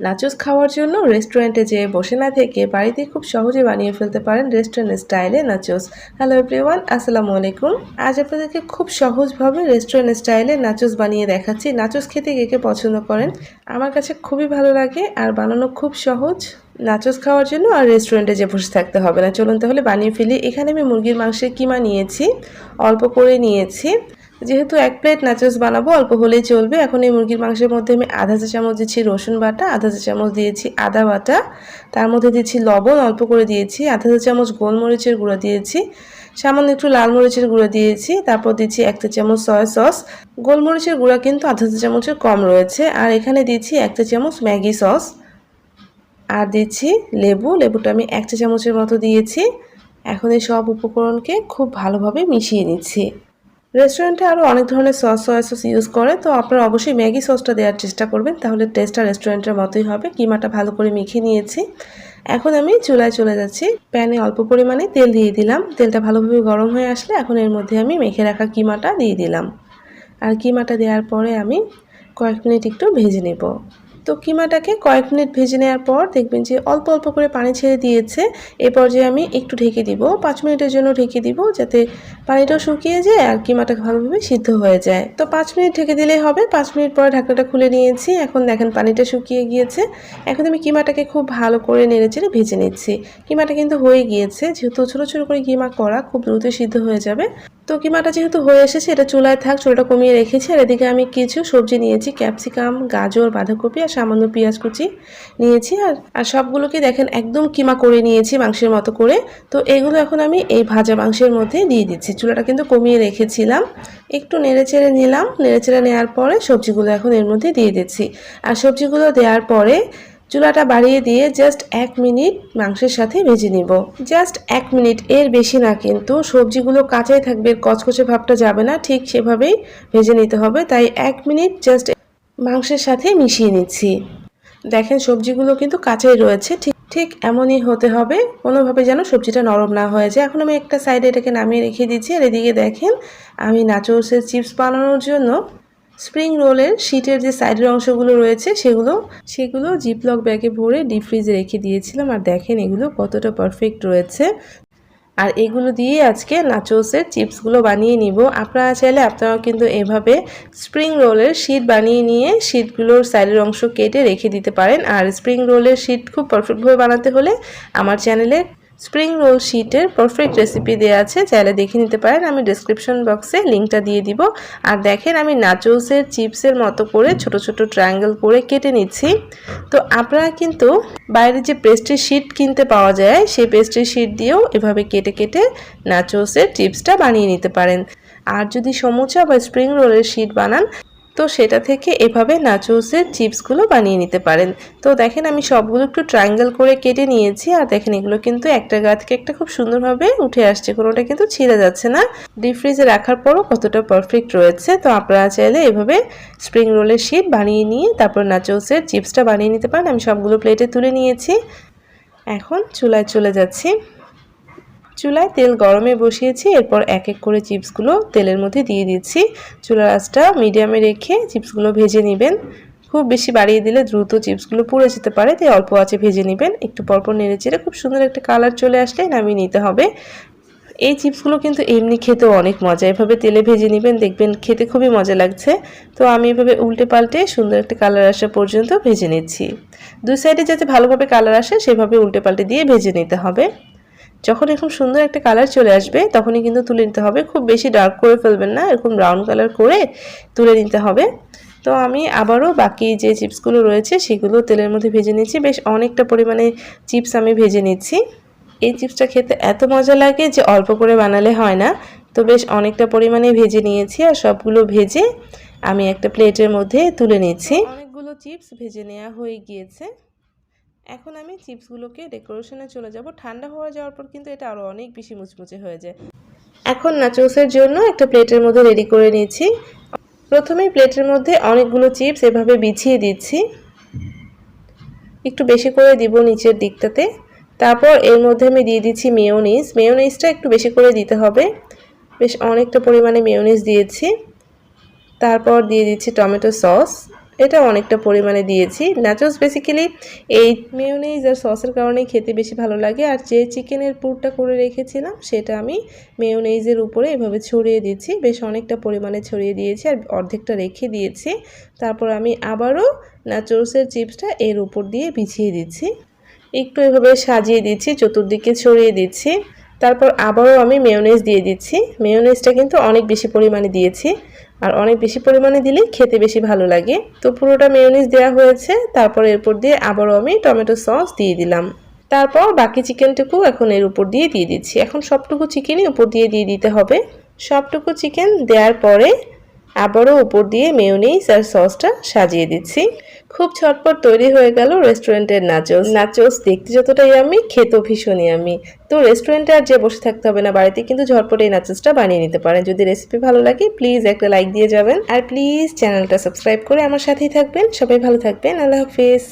Nachos খাওয়ার জন্য রেস্টুরেন্টে যেয়ে বসে না থেকে বাড়িতে খুব সহজে বানিয়ে ফেলতে পারেন রেস্টুরেন্ট স্টাইলে নাচোস। হ্যালো এভরিওয়ান, আসসালামু আলাইকুম। আজ আপনাদেরকে খুব সহজভাবে রেস্টুরেন্ট স্টাইলে নাচোস বানিয়ে দেখাচ্ছি। নাচোস খেতে কে কে পছন্দ করেন? আমার কাছে খুবই ভালো লাগে আর বানানো খুব সহজ। নাচোস খাওয়ার জন্য আর রেস্টুরেন্টে যে বসে থাকতে হবে না। চলুন তাহলে বানিয়ে ফেলি। এখানে আমি মুরগির মাংসের কিমা নিয়েছি, অল্প করে নিয়েছি। যেহেতু 1 প্লেট নাচোস বানাবো, অল্প হলেই চলবে। এখন এই মুরগির মাংসের মধ্যে আমি আধা চা চামচ দিচ্ছি রসুন বাটা, আধা চা চামচ দিয়েছি আদা বাটা, তার মধ্যে দিচ্ছি লবণ অল্প করে দিয়েছি, আধা চা চামচ গোলমরিচের গুঁড়া দিয়েছি, সামান্য একটু লাল মরিচের গুঁড়া দিয়েছি, তারপর দিচ্ছি 1 চা চামচ সয়া সস। গোলমরিচের গুঁড়া কিন্তু আধা চা চামচের কম রয়েছে। আর এখানে দিচ্ছি 1 চা চামচ ম্যাগি সস, আর দিচ্ছি লেবুটা আমি 1 চা চামচের মতো দিয়েছি। এখন এই সব উপকরণকে খুব ভালোভাবে মিশিয়ে নিচ্ছি। রেস্টুরেন্টে আরও অনেক ধরনের সয়া সস ইউজ করে, তো আপনারা অবশ্যই ম্যাগি সসটা দেওয়ার চেষ্টা করবেন, তাহলে টেস্টটা রেস্টুরেন্টের মতোই হবে। কিমাটা ভালো করে মিখিয়ে নিয়েছি। এখন আমি চুলায় চলে যাচ্ছি। প্যানে অল্প পরিমাণে তেল দিয়ে দিলাম। তেলটা ভালোভাবে গরম হয়ে আসলে এখন এর মধ্যে আমি মেখে রাখা কিমাটা দিয়ে দিলাম। আর কিমাটা দেওয়ার পরে আমি কয়েক মিনিট একটু ভেজে নেব। তো কিমাটাকে কয়েক মিনিট ভেজে নেওয়ার পর দেখবেন যে অল্প অল্প করে পানি ছেড়ে দিয়েছে। এই পর্যায়ে আমি একটু ঢেকে দিব, 5 মিনিটের জন্য ঢেকে দিব, যাতে পানিটাও শুকিয়ে যায় আর কিমাটা ভালোভাবে সিদ্ধ হয়ে যায়। তো 5 মিনিট ঢেকে দিলেই হবে। 5 মিনিট পরে ঢাকনাটা খুলে নিয়েছি। এখন দেখেন পানিটা শুকিয়ে গিয়েছে। এখন আমি কিমাটাকে খুব ভালো করে নেড়েচেড়ে ভেজে নিচ্ছি। কিমাটা কিন্তু হয়ে গিয়েছে, যেহেতু ছোটো ছোটো করে কিমা করা, খুব দ্রুত সিদ্ধ হয়ে যাবে। তো কিমাটা যেহেতু হয়ে এসেছে, এটা চুলায় থাক, চুলাটা কমিয়ে রেখেছি। আর এদিকে আমি কিছু সবজি নিয়েছি, ক্যাপসিকাম, গাজর, বাঁধাকপি আর সামান্য পেঁয়াজ কুচি নিয়েছি। আর সবগুলোকে দেখেন একদম কিমা করে নিয়েছি মাংসের মতো করে। তো এগুলো এখন আমি এই ভাজা মাংসের মধ্যে দিয়ে দিচ্ছি। চুলাটা কিন্তু কমিয়ে রেখেছিলাম। একটু নেড়েচেড়ে নিলাম। নেড়েচেড়ে নেওয়ার পরে সবজিগুলো এখন এর মধ্যে দিয়ে দিচ্ছি। আর সবজিগুলো দেওয়ার পরে চুলাটা বাড়িয়ে দিয়ে জাস্ট 1 মিনিট মাংসের সাথে ভেজে নিব। জাস্ট 1 মিনিট, এর বেশি না, কিন্তু সবজিগুলো কাঁচাই থাকবে, কচকচে ভাবটা যাবে না, ঠিক সেভাবেই ভেজে নিতে হবে। তাই 1 মিনিট জাস্ট মাংসের সাথে মিশিয়ে নিচ্ছি। দেখেন সবজিগুলো কিন্তু কাঁচাই রয়েছে, ঠিক এমনই হতে হবে, কোনোভাবে যেন সবজিটা নরম না হয়ে যায়। এখন আমি একটা সাইডে এটাকে নামিয়ে রেখে দিচ্ছি। আর এদিকে দেখেন আমি নাচোসের চিপস বানানোর জন্য স্প্রিং রোলের শীটের যে সাইডের অংশগুলো রয়েছে সেগুলো জিপলক ব্যাগে ভরে ডিপ ফ্রিজে রেখে দিয়েছিলাম। আর দেখেন এগুলো কতটা পারফেক্ট রয়েছে। আর এগুলো দিয়ে আজকে নাচোসের চিপসগুলো বানিয়ে নিব। আপনারা চাইলে আপনারাও কিন্তু এভাবে স্প্রিং রোলের শীট বানিয়ে নিয়ে শীটগুলোর সাইডের অংশ কেটে রেখে দিতে পারেন। আর স্প্রিং রোলের শীট খুব পারফেক্টভাবে বানাতে হলে আমার চ্যানেলে স্প্রিং রোল শীটের পারফেক্ট রেসিপি দেওয়া আছে, চাইলে দেখে নিতে পারেন। আমি ডেসক্রিপশন বক্সে লিঙ্কটা দিয়ে দিব। আর দেখেন আমি নাচোসের চিপসের মতো করে ছোট ছোট ট্রায়াঙ্গেল করে কেটে নিচ্ছি। তো আপনারা কিন্তু বাইরে যে পেস্ট্রি শীট কিনতে পাওয়া যায়, সেই পেস্ট্রি শীট দিয়েও এভাবে কেটে কেটে নাচোসের চিপসটা বানিয়ে নিতে পারেন। আর যদি সমুচা বা স্প্রিং রোলের শীট বানান, তো সেটা থেকে এভাবে নাচোসের চিপসগুলো বানিয়ে নিতে পারেন। তো দেখেন আমি সবগুলো একটু ট্রায়াঙ্গেল করে কেটে নিয়েছি। আর দেখেন এগুলো কিন্তু একটা গা থেকে একটা খুব সুন্দরভাবে উঠে আসছে, কোনোটা কিন্তু ছিঁড়ে যাচ্ছে না। ডিপ ফ্রিজে রাখার পরও কতটা পারফেক্ট রয়েছে। তো আপনারা চাইলে এভাবে স্প্রিং রোলের শীট বানিয়ে নিয়ে তারপর নাচোসের চিপসটা বানিয়ে নিতে পারেন। আমি সবগুলো প্লেটে তুলে নিয়েছি। এখন চুলায় চলে যাচ্ছি। চুলায় তেল গরমে বসিয়েছি। এরপর এক এক করে চিপসগুলো তেলের মধ্যে দিয়ে দিচ্ছি। চুলার আঁচটা মিডিয়ামে রেখে চিপসগুলো ভেজে নেবেন। খুব বেশি বাড়িয়ে দিলে দ্রুত চিপসগুলো পুড়ে যেতে পারে, তাই অল্প আঁচে ভেজে নেবেন। একটু পরপর নেড়েচেড়ে খুব সুন্দর একটা কালার চলে আসলে নামিয়ে নিতে হবে। এই চিপসগুলো কিন্তু এমনি খেতেও অনেক মজা, এভাবে তেলে ভেজে নেবেন, দেখবেন খেতে খুবই মজা লাগছে। তো আমি এভাবে উল্টে পাল্টে সুন্দর একটা কালার আসা পর্যন্ত ভেজে নিচ্ছি। দুই সাইডে যাতে ভালোভাবে কালার আসে সেভাবে উল্টে পাল্টে দিয়ে ভেজে নিতে হবে। যখন এরকম সুন্দর একটা কালার চলে আসবে তখনই কিন্তু তুলে নিতে হবে। খুব বেশি ডার্ক করে ফেলবেন না, এরকম ব্রাউন কালার করে তুলে নিতে হবে। তো আমি আবারও বাকি যে চিপসগুলো রয়েছে সেগুলো তেলের মধ্যে ভেজে নিচ্ছি। বেশ অনেকটা পরিমাণে চিপস আমি ভেজে নিচ্ছি। এই চিপসটা খেতে এত মজা লাগে যে অল্প করে বানালে হয় না। তো বেশ অনেকটা পরিমাণে ভেজে নিয়েছি। আর সবগুলো ভেজে আমি একটা প্লেটের মধ্যে তুলে নিচ্ছি। অনেকগুলো চিপস ভেজে নেওয়া হয়ে গিয়েছে। এখন আমি চিপসগুলোকে ডেকোরেশনে চলে যাব। ঠান্ডা হয়ে যাওয়ার পর কিন্তু এটা আরও অনেক বেশি মুচমুচে হয়ে যায়। এখন নাচোসের জন্য একটা প্লেটের মধ্যে রেডি করে নিচ্ছি। প্রথমেই প্লেটের মধ্যে অনেকগুলো চিপস এভাবে বিছিয়ে দিচ্ছি, একটু বেশি করে দিব নিচের দিকটাতে। তারপর এর মধ্যে আমি দিয়ে দিচ্ছি মেয়োনিজ। মেয়োনিজটা একটু বেশি করে দিতে হবে, বেশ অনেকটা পরিমাণে মেয়োনিজ দিয়েছি। তারপর দিয়ে দিচ্ছি টমেটো সস, এটা অনেকটা পরিমাণে দিয়েছি। নাচোস বেসিক্যালি এই মেয়োনিজ আর সসের কারণেই খেতে বেশি ভালো লাগে। আর যে চিকেনের পুরটা করে রেখেছিলাম সেটা আমি মেয়োনিজের উপরে এভাবে ছড়িয়ে দিচ্ছি, বেশ অনেকটা পরিমাণে ছড়িয়ে দিয়েছি আর অর্ধেকটা রেখে দিয়েছি। তারপর আমি আবারও নাচোসের চিপসটা এর উপর দিয়ে বিছিয়ে দিচ্ছি, একটু এভাবে সাজিয়ে দিচ্ছি, চতুর্দিকে ছড়িয়ে দিচ্ছি। তারপর আবারও আমি মেয়োনিজ দিয়ে দিচ্ছি। মেয়োনিজটা কিন্তু অনেক বেশি পরিমাণে দিয়েছি, আর অনেক বেশি পরিমাণে দিলেই খেতে বেশি ভালো লাগে। তো পুরোটা মেয়োনিজ দেওয়া হয়েছে। তারপর এরপর দিয়ে আবারও আমি টমেটো সস দিয়ে দিলাম। তারপর বাকি চিকেনটুকু এখন এর উপর দিয়ে দিচ্ছি। এখন সবটুকু চিকেনই উপর দিয়ে দিতে হবে। সবটুকু চিকেন দেওয়ার পরে আবারও উপর দিয়ে মেয়োনিজ আর সসটা সাজিয়ে দিচ্ছি। খুব ঝটপট তৈরি হয়ে গেল রেস্টুরেন্টের নাচোস। নাচোস দেখতে যতটা ইয়াম্মি, খেতেও ভীষণ ইয়াম্মি। তো রেস্টুরেন্টে আর যে বসে থাকতে হবে না, বাড়িতে কিন্তু ঝটপট এই নাচোসটা বানিয়ে নিতে পারেন। যদি রেসিপি ভালো লাগে প্লিজ একটা লাইক দিয়ে যাবেন, আর প্লিজ চ্যানেলটা সাবস্ক্রাইব করে আমার সাথেই থাকবেন। সবাই ভালো থাকবেন। আল্লাহ হাফিজ।